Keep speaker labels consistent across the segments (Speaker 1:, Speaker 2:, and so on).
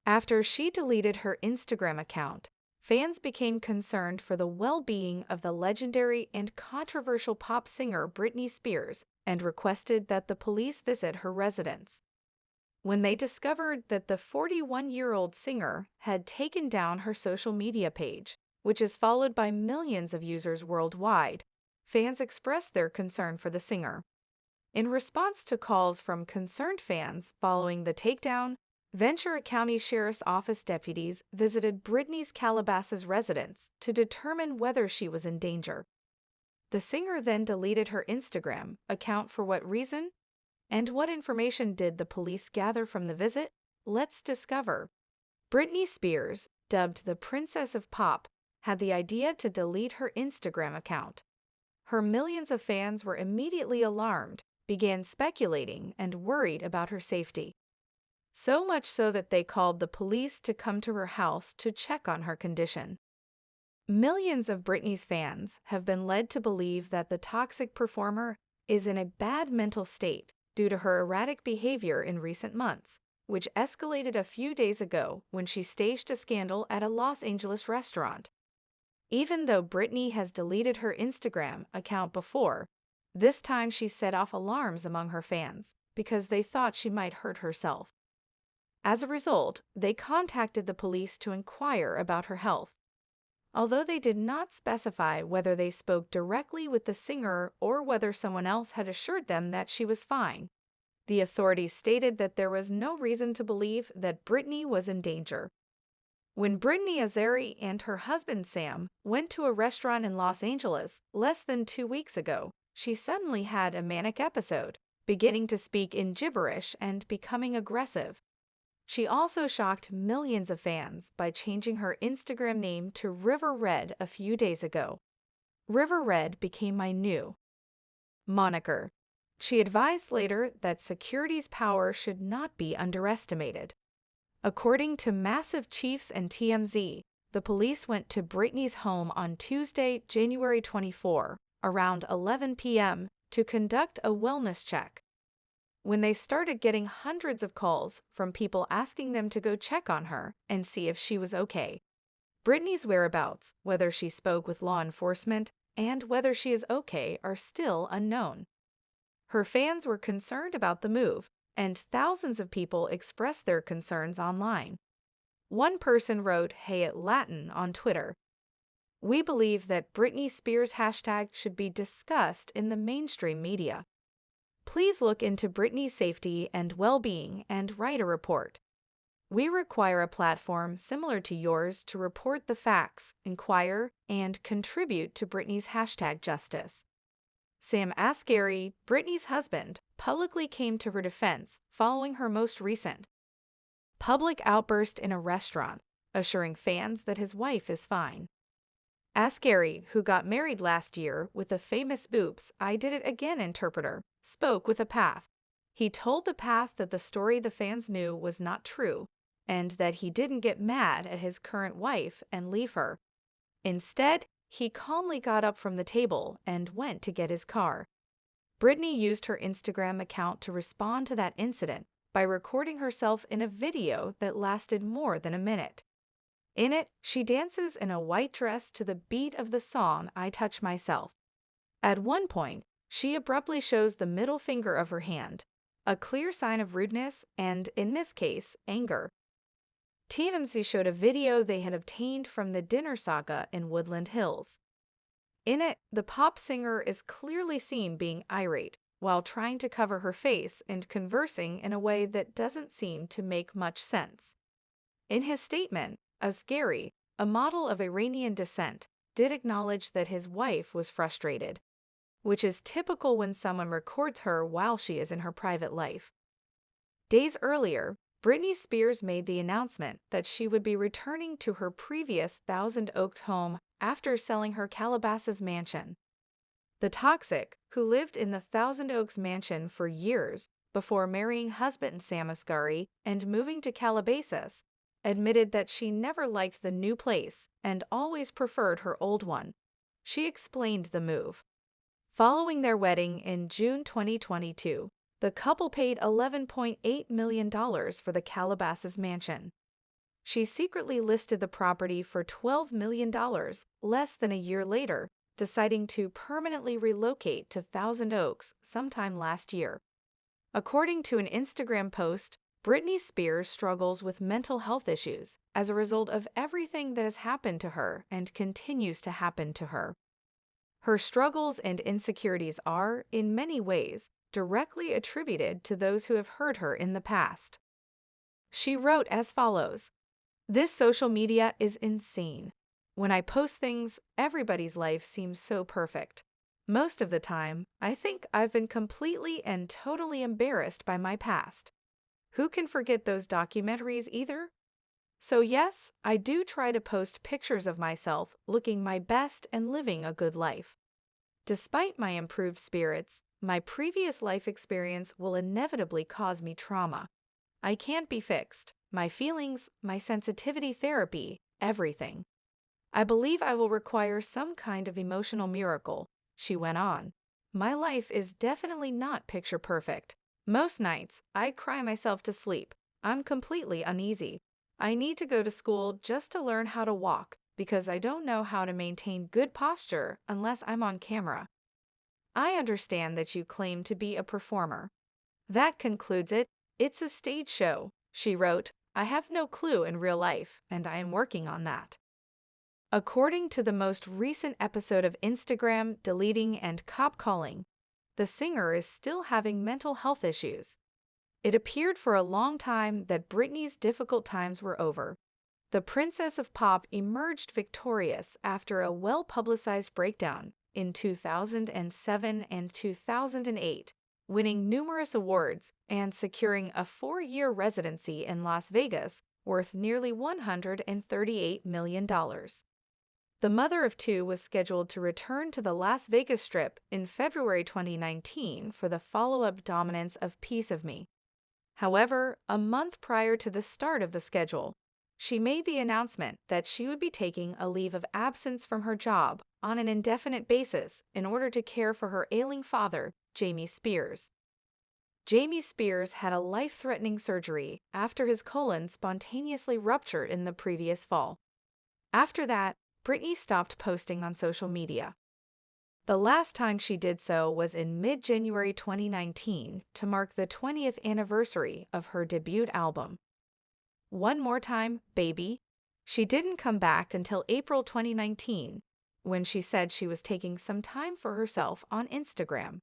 Speaker 1: After she deleted her Instagram account, fans became concerned for the well-being of the legendary and controversial pop singer Britney Spears and requested that the police visit her residence. When they discovered that the 41-year-old singer had taken down her social media page, which is followed by millions of users worldwide, fans expressed their concern for the singer. In response to calls from concerned fans following the takedown, Ventura County Sheriff's Office deputies visited Britney's Calabasas residence to determine whether she was in danger. The singer then deleted her Instagram account. For what reason? And what information did the police gather from the visit? Let's discover. Britney Spears, dubbed the Princess of Pop, had the idea to delete her Instagram account. Her millions of fans were immediately alarmed, began speculating, and worried about her safety. So much so that they called the police to come to her house to check on her condition. Millions of Britney's fans have been led to believe that the toxic performer is in a bad mental state due to her erratic behavior in recent months, which escalated a few days ago when she staged a scandal at a Los Angeles restaurant. Even though Britney has deleted her Instagram account before, this time she set off alarms among her fans because they thought she might hurt herself. As a result, they contacted the police to inquire about her health. Although they did not specify whether they spoke directly with the singer or whether someone else had assured them that she was fine, the authorities stated that there was no reason to believe that Britney was in danger. When Britney Azari and her husband Sam went to a restaurant in Los Angeles less than 2 weeks ago, she suddenly had a manic episode, beginning to speak in gibberish and becoming aggressive. She also shocked millions of fans by changing her Instagram name to River Red a few days ago. River Red became my new moniker. She advised later that security's power should not be underestimated. According to Massive Chiefs and TMZ, the police went to Britney's home on Tuesday, January 24, around 11 p.m., to conduct a wellness check. When they started getting hundreds of calls from people asking them to go check on her and see if she was okay. Britney's whereabouts, whether she spoke with law enforcement, and whether she is okay are still unknown. Her fans were concerned about the move, and thousands of people expressed their concerns online. One person wrote, "Hey at Latin" on Twitter. "We believe that Britney Spears' hashtag should be discussed in the mainstream media. Please look into Britney's safety and well-being and write a report. We require a platform similar to yours to report the facts, inquire, and contribute to Britney's hashtag justice." Sam Asghari, Britney's husband, publicly came to her defense following her most recent public outburst in a restaurant, assuring fans that his wife is fine. Asghari, who got married last year with the famous Boops I Did It Again interpreter, spoke with a Path. He told the Path that the story the fans knew was not true, and that he didn't get mad at his current wife and leave her. Instead, he calmly got up from the table and went to get his car. Britney used her Instagram account to respond to that incident by recording herself in a video that lasted more than a minute. In it, she dances in a white dress to the beat of the song "I Touch Myself." At one point, she abruptly shows the middle finger of her hand, a clear sign of rudeness and, in this case, anger. TMZ showed a video they had obtained from the dinner saga in Woodland Hills. In it, the pop singer is clearly seen being irate while trying to cover her face and conversing in a way that doesn't seem to make much sense. In his statement, Asghari, a model of Iranian descent, did acknowledge that his wife was frustrated, which is typical when someone records her while she is in her private life. Days earlier, Britney Spears made the announcement that she would be returning to her previous Thousand Oaks home after selling her Calabasas mansion. The toxic, who lived in the Thousand Oaks mansion for years before marrying husband Sam Asghari and moving to Calabasas, admitted that she never liked the new place and always preferred her old one. She explained the move. Following their wedding in June 2022, the couple paid $11.8 million for the Calabasas mansion. She secretly listed the property for $12 million less than a year later, deciding to permanently relocate to Thousand Oaks sometime last year. According to an Instagram post, Britney Spears struggles with mental health issues as a result of everything that has happened to her and continues to happen to her. Her struggles and insecurities are, in many ways, directly attributed to those who have hurt her in the past. She wrote as follows: "This social media is insane. When I post things, everybody's life seems so perfect. Most of the time, I think I've been completely and totally embarrassed by my past. Who can forget those documentaries either? So yes, I do try to post pictures of myself looking my best and living a good life. Despite my improved spirits, my previous life experience will inevitably cause me trauma. I can't be fixed. My feelings, my sensitivity therapy, everything. I believe I will require some kind of emotional miracle," she went on. "My life is definitely not picture perfect. Most nights, I cry myself to sleep. I'm completely uneasy. I need to go to school just to learn how to walk because I don't know how to maintain good posture unless I'm on camera. I understand that you claim to be a performer. That concludes it. It's a stage show," she wrote. "I have no clue in real life, and I am working on that." According to the most recent episode of Instagram deleting and cop calling, the singer is still having mental health issues. It appeared for a long time that Britney's difficult times were over. The Princess of Pop emerged victorious after a well-publicized breakdown in 2007 and 2008, winning numerous awards and securing a 4-year residency in Las Vegas worth nearly $138 million. The mother of two was scheduled to return to the Las Vegas Strip in February 2019 for the follow-up dominance of Piece of Me. However, a month prior to the start of the schedule, she made the announcement that she would be taking a leave of absence from her job on an indefinite basis in order to care for her ailing father, Jamie Spears. Jamie Spears had a life-threatening surgery after his colon spontaneously ruptured in the previous fall. After that, Britney stopped posting on social media. The last time she did so was in mid-January 2019 to mark the 20th anniversary of her debut album. One More Time, Baby. She didn't come back until April 2019, when she said she was taking some time for herself on Instagram.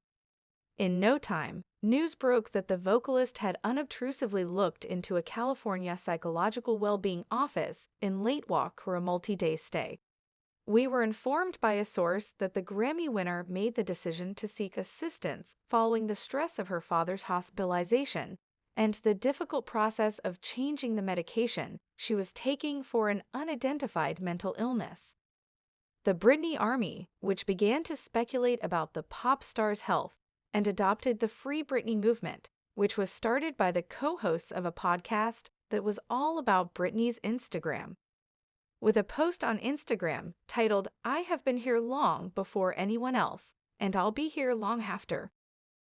Speaker 1: In no time, news broke that the vocalist had unobtrusively looked into a California psychological well-being office in Lake Walk for a multi-day stay. "We were informed by a source that the Grammy winner made the decision to seek assistance following the stress of her father's hospitalization and the difficult process of changing the medication she was taking for an unidentified mental illness." The Britney Army, which began to speculate about the pop star's health and adopted the Free Britney movement, which was started by the co-hosts of a podcast that was all about Britney's Instagram. With a post on Instagram titled, "I have been here long before anyone else, and I'll be here long after,"